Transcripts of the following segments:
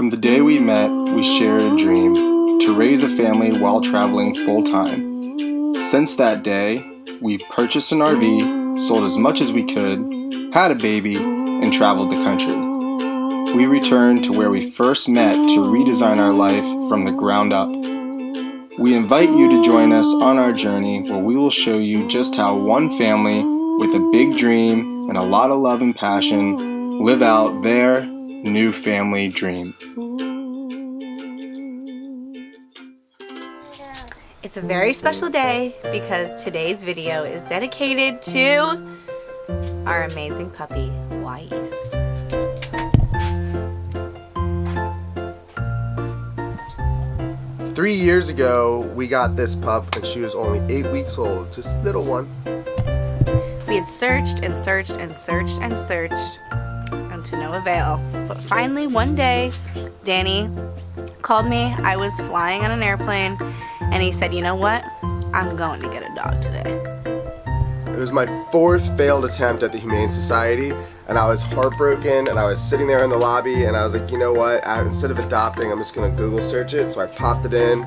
From the day we met, we shared a dream to raise a family while traveling full-time. Since that day, we've purchased an RV, sold as much as we could, had a baby, and traveled the country. We returned to where we first met to redesign our life from the ground up. We invite you to join us on our journey where we will show you just how one family with a big dream and a lot of love and passion live out their new family dream. It's a very special day because today's video is dedicated to our amazing puppy, Wy'East. Three years ago, we got this pup and she was only 8 weeks old, just a little one. We had searched and searched and searched and searched, and to no avail. But finally, one day, Danny called me. I was flying on an airplane, and he said, "You know what? I'm going to get a dog today." It was my fourth failed attempt at the Humane Society, and I was heartbroken, and I was sitting there in the lobby, and I was like, you know what, instead of adopting, I'm just going to Google search it. So I popped it in,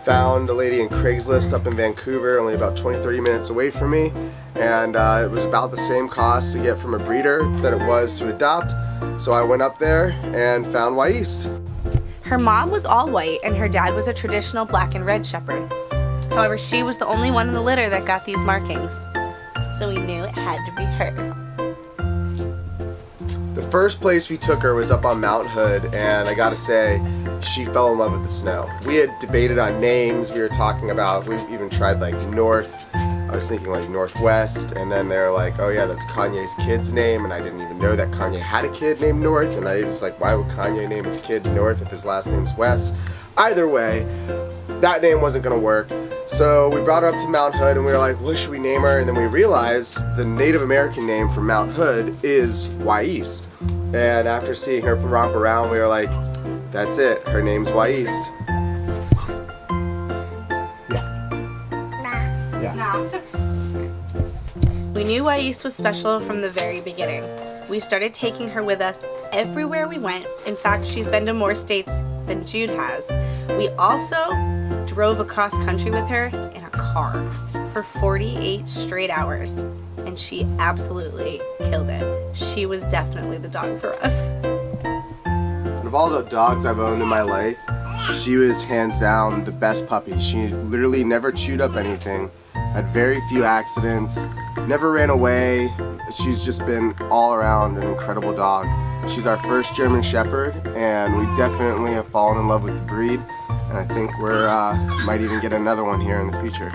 found a lady in Craigslist up in Vancouver, only about 20-30 minutes away from me, and it was about the same cost to get from a breeder that it was to adopt. So I went up there and found Wy'East. Her mom was all white, and her dad was a traditional black and red shepherd. However, she was the only one in the litter that got these markings. So we knew it had to be her. The first place we took her was up on Mount Hood, and I gotta say, she fell in love with the snow. We had debated on names. We were talking about, we even tried like North. I was thinking like Northwest, and then they're like, oh yeah, that's Kanye's kid's name, and I didn't even know that Kanye had a kid named North, and I was like, why would Kanye name his kid North if his last name's West? Either way, that name wasn't gonna work. So we brought her up to Mount Hood, and we were like, what should we name her? And then we realized the Native American name for Mount Hood is Wy'East. And after seeing her romp around, we were like, that's it, her name's Wy'East. We knew Wy'East was special from the very beginning. We started taking her with us everywhere we went. In fact, she's been to more states than Jude has. We also drove across country with her in a car for 48 straight hours, and she absolutely killed it. She was definitely the dog for us. Of all the dogs I've owned in my life, she was hands down the best puppy. She literally never chewed up anything, had very few accidents, never ran away. She's just been all around an incredible dog. She's our first German Shepherd, and we definitely have fallen in love with the breed, and I think we're might even get another one here in the future.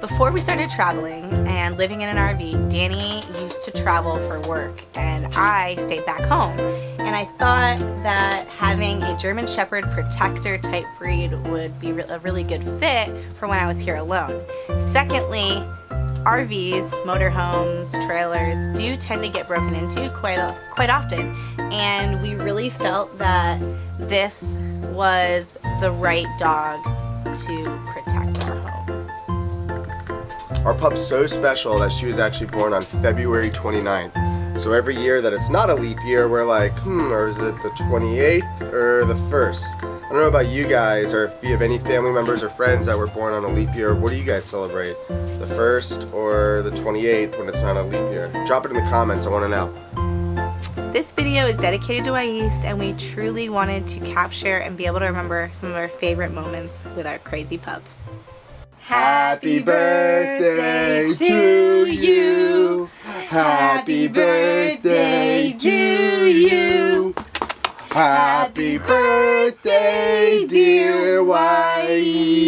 Before we started traveling and living in an RV, Danny used to travel for work, and I stayed back home. And I thought that having a German Shepherd protector type breed would be a really good fit for when I was here alone. Secondly, RVs, motorhomes, trailers do tend to get broken into quite often, and we really felt that this was the right dog to protect our home. Our pup's so special that she was actually born on February 29th. So every year that it's not a leap year, we're like, or is it the 28th or the 1st? I don't know about you guys, or if you have any family members or friends that were born on a leap year, what do you guys celebrate? The 1st or the 28th when it's not a leap year? Drop it in the comments, I want to know. This video is dedicated to Wy'East, and we truly wanted to capture and be able to remember some of our favorite moments with our crazy pup. Happy birthday to you. Happy birthday to you. Happy birthday, dear Wy'East.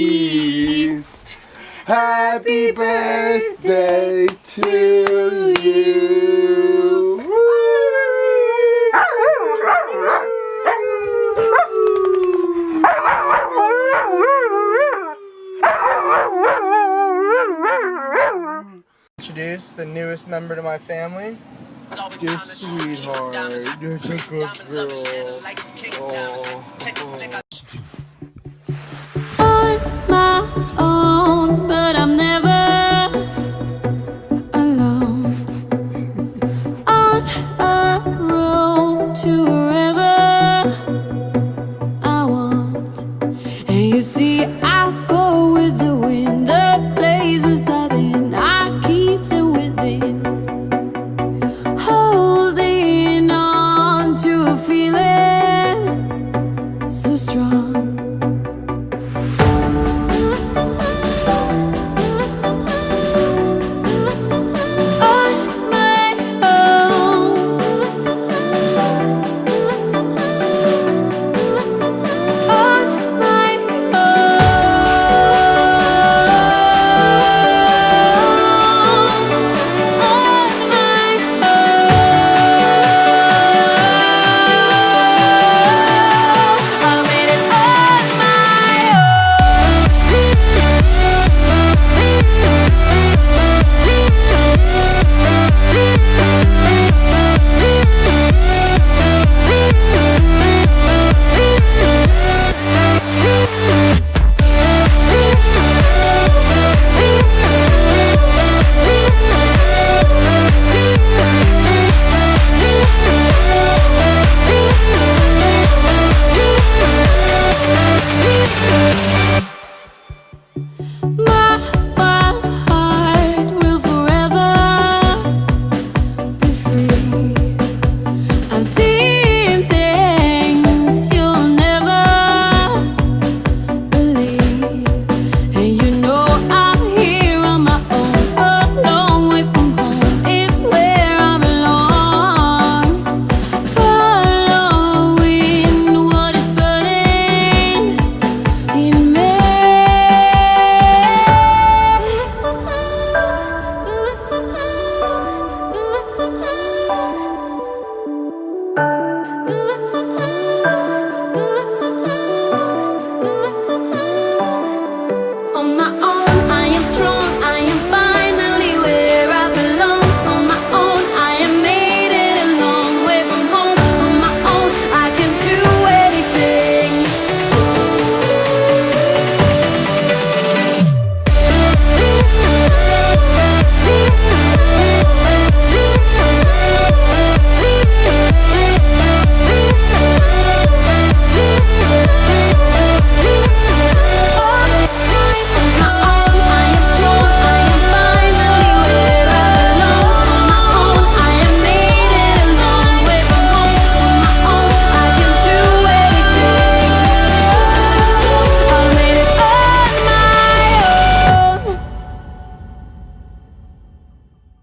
Happy birthday to you. Introduce the newest member to my family. Your sweetheart. You're such a good girl. On my own, but I'm never alone. On a road to a river. strong.